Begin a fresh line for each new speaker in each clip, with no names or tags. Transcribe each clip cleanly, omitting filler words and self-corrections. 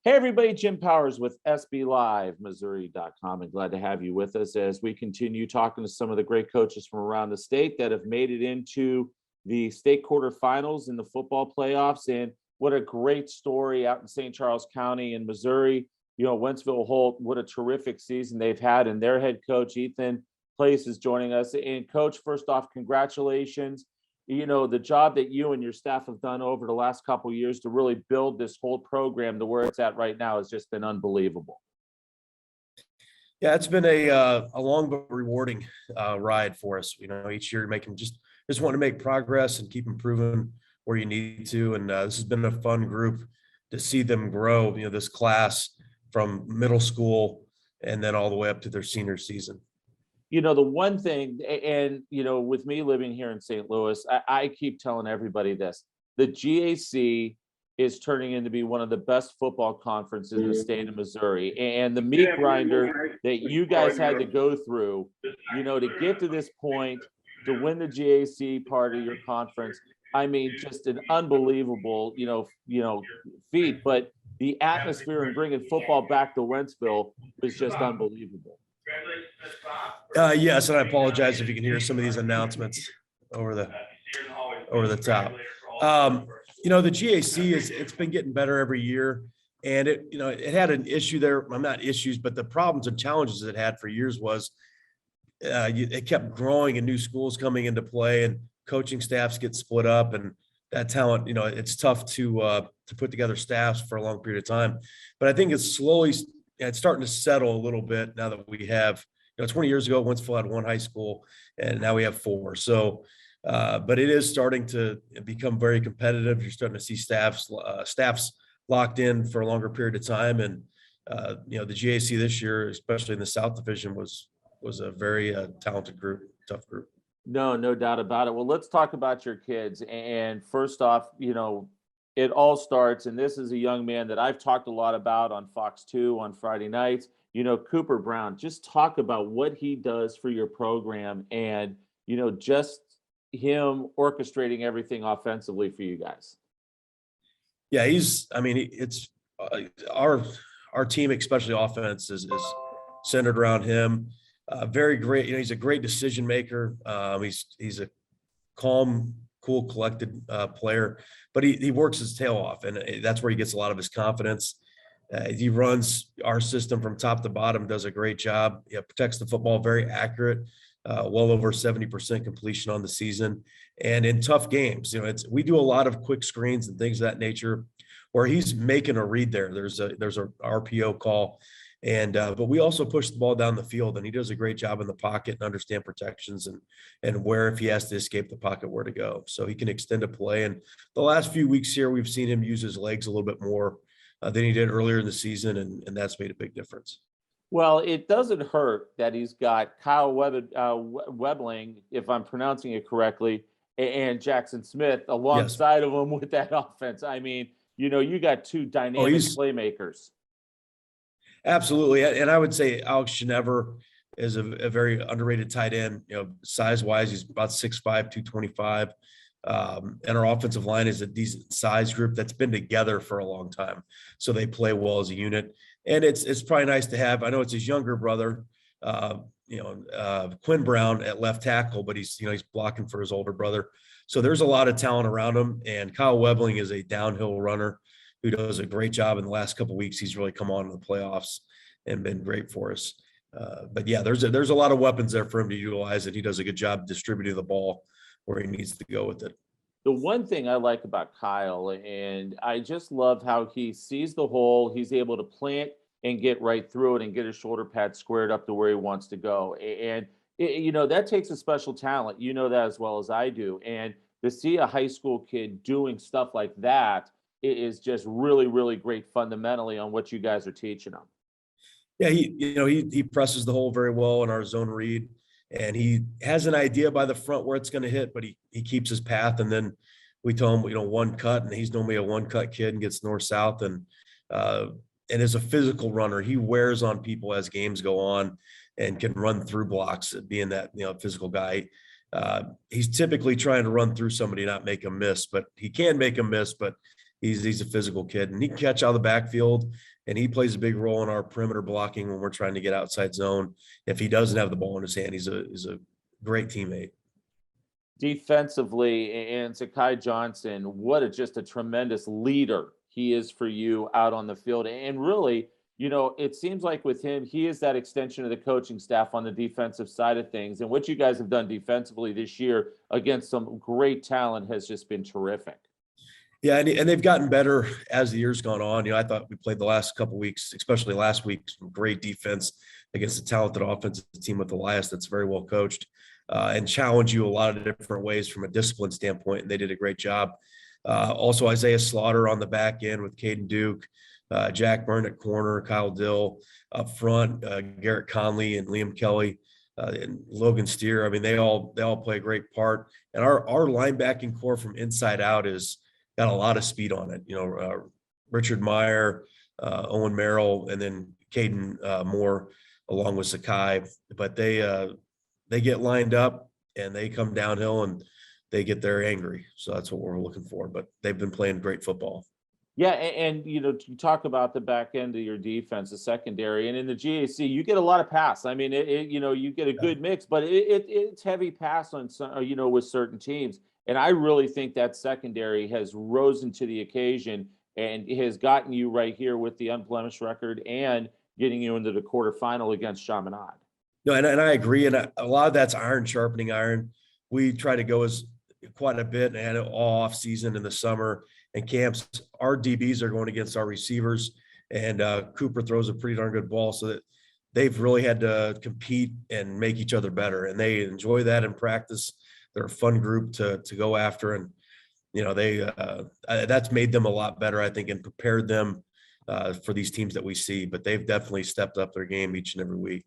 Hey, everybody, Jim Powers with SBLiveMissouri.com, and glad to have you with us as we continue talking to some of the great coaches from around the state that have made it into the state quarterfinals in the football playoffs. And what a great story out in St. Charles County in Missouri. Wentzville Holt, what a terrific season they've had. And their head coach, Ethan Place, is joining us. And coach, first off, congratulations. The job that you and your staff have done over the last couple of years to really build this whole program to where it's at right now has just been unbelievable.
Yeah, it's been a long but rewarding ride for us. Each year making just want to make progress and keep improving where you need to. And this has been a fun group to see them grow. This class from middle school and then all the way up to their senior season.
The one thing, and with me living here in St. Louis, I keep telling everybody this: the GAC is turning into be one of the best football conferences in the state of Missouri. And the meat grinder that you guys had to go through, to get to this point, to win the GAC part of your conference, I mean, just an unbelievable, feat. But the atmosphere and bringing football back to Wentzville was just unbelievable.
Yes, and I apologize if you can hear some of these announcements over the top. The GAC it's been getting better every year, and it had an issue there. Well, not issues, but the problems and challenges it had for years was it kept growing and new schools coming into play, and coaching staffs get split up, and that talent, it's tough to put together staffs for a long period of time. But I think it's starting to settle a little bit now that we have, 20 years ago, Wentzville had one high school, and now we have four. So, but it is starting to become very competitive. You're starting to see staffs locked in for a longer period of time. And, the GAC this year, especially in the South Division, was a very talented group, tough group.
No doubt about it. Well, let's talk about your kids. And first off, it all starts, and this is a young man that I've talked a lot about on Fox 2 on Friday nights. Cooper Brown. Just talk about what he does for your program and, just him orchestrating everything offensively for you guys.
Yeah, it's our team, especially offense, is centered around him. Very great. He's a great decision maker. He's a calm, cool, collected player, but he works his tail off, and that's where he gets a lot of his confidence. He runs our system from top to bottom, does a great job. Protects the football, very accurate, well over 70% completion on the season. And in tough games, we do a lot of quick screens and things of that nature where he's making a read there. There's a RPO call. And but we also push the ball down the field, and he does a great job in the pocket and understand protections and where, if he has to escape the pocket, where to go. So he can extend a play. And the last few weeks here, we've seen him use his legs a little bit more than he did earlier in the season, and that's made a big difference.
Well, it doesn't hurt that he's got Kyle Webling, if I'm pronouncing it correctly, and Jackson Smith alongside of him with that offense. I mean, you got two dynamic playmakers.
Absolutely. And I would say Alex Schnever is a very underrated tight end. Size-wise, he's about 6'5", 225. And our offensive line is a decent size group that's been together for a long time. So they play well as a unit. And it's probably nice to have, I know it's his younger brother, Quinn Brown at left tackle, but he's blocking for his older brother. So there's a lot of talent around him. And Kyle Webling is a downhill runner who does a great job in the last couple of weeks. He's really come on in the playoffs and been great for us. But yeah, there's a lot of weapons there for him to utilize, and he does a good job distributing the ball where he needs to go with it.
The one thing I like about Kyle, and I just love how he sees the hole, he's able to plant and get right through it and get his shoulder pad squared up to where he wants to go. And, that takes a special talent. You know that as well as I do. And to see a high school kid doing stuff like that, it is just really, really great fundamentally on what you guys are teaching them.
Yeah, he presses the hole very well in our zone read, and he has an idea by the front where it's going to hit, but he keeps his path. And then we tell him, one cut, and he's normally a one cut kid and gets north south. And as a physical runner, he wears on people as games go on and can run through blocks, being that physical guy. He's typically trying to run through somebody, not make a miss, but he can make a miss. But He's a physical kid, and he can catch out of the backfield, and he plays a big role in our perimeter blocking when we're trying to get outside zone. If he doesn't have the ball in his hand, he's a great teammate.
Defensively, and Zakai Johnson, what just a tremendous leader he is for you out on the field. And really, it seems like with him, he is that extension of the coaching staff on the defensive side of things. And what you guys have done defensively this year against some great talent has just been terrific.
Yeah, and they've gotten better as the year's gone on. I thought we played the last couple of weeks, especially last week, some great defense against a talented offensive team with Elias that's very well coached, and challenge you a lot of different ways from a discipline standpoint, and they did a great job. Also, Isaiah Slaughter on the back end with Caden Duke, Jack Byrne at corner, Kyle Dill up front, Garrett Conley and Liam Kelly, and Logan Steer. I mean, they all play a great part. And our linebacking core from inside out is got a lot of speed on it. Richard Meyer, Owen Merrill, and then Caden Moore along with Sakai. But they get lined up and they come downhill and they get there angry. So that's what we're looking for. But they've been playing great football.
Yeah, and you talk about the back end of your defense, the secondary, and in the GAC, you get a lot of pass. I mean, you get a good mix, but it's heavy pass on some, with certain teams. And I really think that secondary has risen to the occasion and has gotten you right here with the unblemished record and getting you into the quarterfinal against Chaminade.
No, and I agree. And a lot of that's iron sharpening iron. We try to go as quite a bit and all off season in the summer and camps. Our DBs are going against our receivers, and Cooper throws a pretty darn good ball, so that they've really had to compete and make each other better. And they enjoy that in practice. They're a fun group to go after, and that's made them a lot better, I think, and prepared them for these teams that we see. But they've definitely stepped up their game each and every week.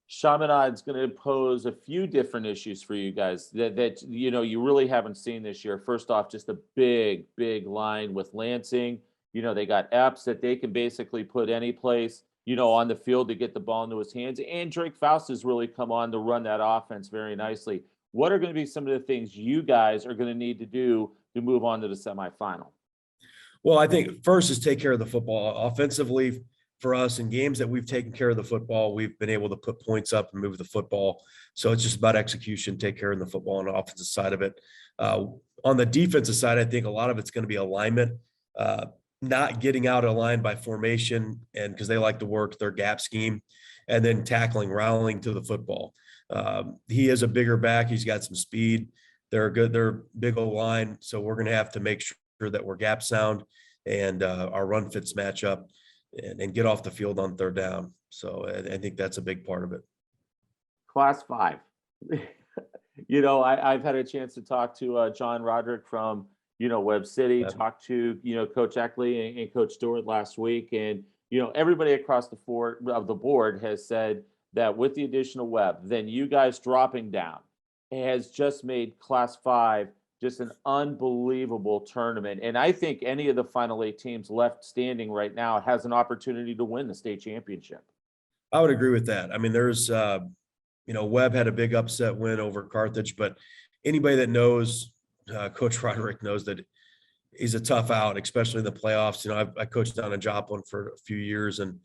Chaminade's going to pose a few different issues for you guys that you really haven't seen this year. First off, just a big line with Lansing. They got Epps that they can basically put any place on the field to get the ball into his hands. And Drake Faust has really come on to run that offense very nicely. What are going to be some of the things you guys are going to need to do to move on to the semifinal?
Well, I think first is take care of the football offensively. For us, in games that we've taken care of the football, we've been able to put points up and move the football. So it's just about execution, take care of the football on the offensive side of it. On the defensive side, I think a lot of it's going to be alignment, not getting out of line by formation, and because they like to work their gap scheme, and then tackling, rallying to the football. He is a bigger back. He's got some speed. They're a big old line. So we're going to have to make sure that we're gap sound and our run fits match up. And get off the field on third down. So I think that's a big part of it.
Class 5. I've had a chance to talk to John Roderick from, Webb City, talk to, Coach Eckley and Coach Stewart last week. And, everybody across the board has said that with the addition of Webb, then you guys dropping down has just made Class 5 just an unbelievable tournament. And I think any of the final 8 teams left standing right now has an opportunity to win the state championship.
I would agree with that. I mean, there's, Webb had a big upset win over Carthage, but anybody that knows Coach Roderick knows that he's a tough out, especially in the playoffs. I coached down in Joplin for a few years and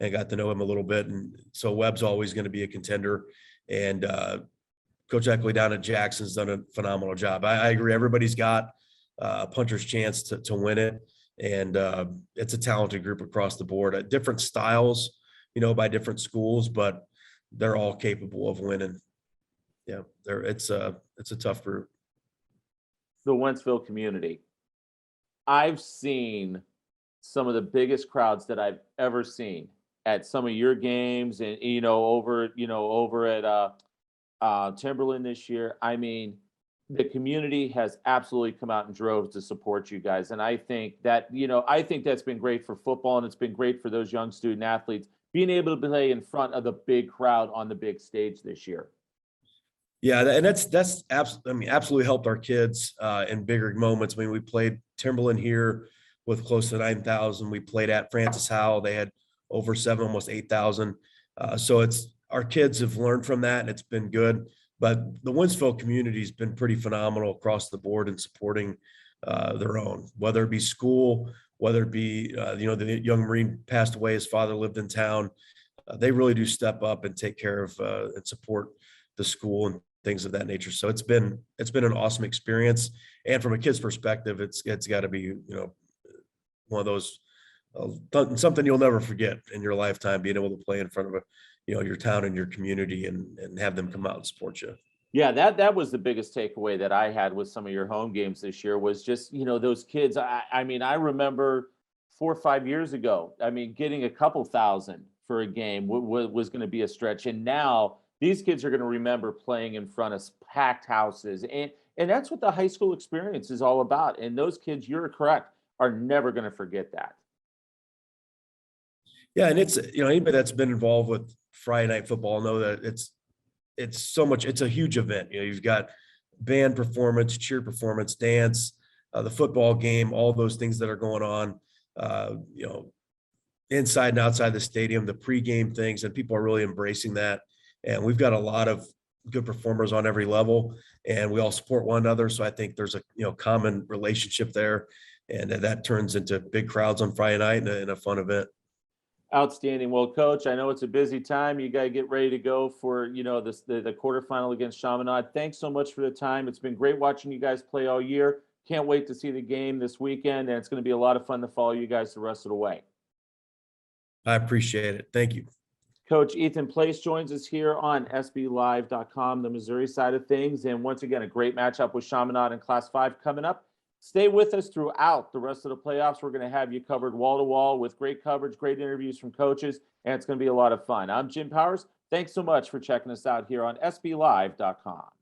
got to know him a little bit. And so Webb's always going to be a contender. And, Coach Eckley down at Jackson's done a phenomenal job. I agree. Everybody's got a puncher's chance to win it. And it's a talented group across the board, different styles, by different schools, but they're all capable of winning. Yeah, it's a tough group.
The Wentzville community. I've seen some of the biggest crowds that I've ever seen at some of your games and, over at Timberland this year. I mean, the community has absolutely come out in droves to support you guys. And I think that's been great for football, and it's been great for those young student athletes being able to play in front of the big crowd on the big stage this year.
Yeah, and that's absolutely helped our kids in bigger moments. I mean, we played Timberland here with close to 9,000. We played at Francis Howell. They had over 7, almost 8,000. So our kids have learned from that, and it's been good. But the Wentzville community's been pretty phenomenal across the board in supporting their own, whether it be school, whether it be, the young Marine passed away, his father lived in town. They really do step up and take care of and support the school and things of that nature. So it's been an awesome experience. And from a kid's perspective, it's got to be, one of those something you'll never forget in your lifetime, being able to play in front of your town and your community and have them come out and support you.
Yeah, that was the biggest takeaway that I had with some of your home games this year was just, those kids. I mean, I remember 4 or 5 years ago, I mean, getting a couple thousand for a game was going to be a stretch. And now these kids are going to remember playing in front of packed houses. And that's what the high school experience is all about. And those kids, you're correct, are never going to forget that.
Yeah, and it's anybody that's been involved with Friday night football know that it's a huge event. You've got band performance, cheer performance, dance, the football game, all those things that are going on, inside and outside the stadium, the pregame things, and people are really embracing that. And we've got a lot of good performers on every level, and we all support one another. So I think there's a common relationship there, and that turns into big crowds on Friday night and a fun event.
Outstanding. Well, Coach, I know it's a busy time. You got to get ready to go for the quarterfinal against Chaminade. Thanks so much for the time. It's been great watching you guys play all year. Can't wait to see the game this weekend, and it's going to be a lot of fun to follow you guys the rest of the way.
I appreciate it. Thank you.
Coach Ethan Place joins us here on SBLive.com, the Missouri side of things, and once again, a great matchup with Chaminade in Class 5 coming up. Stay with us throughout the rest of the playoffs. We're going to have you covered wall to wall with great coverage, great interviews from coaches, and it's going to be a lot of fun. I'm Jim Powers. Thanks so much for checking us out here on SBLive.com.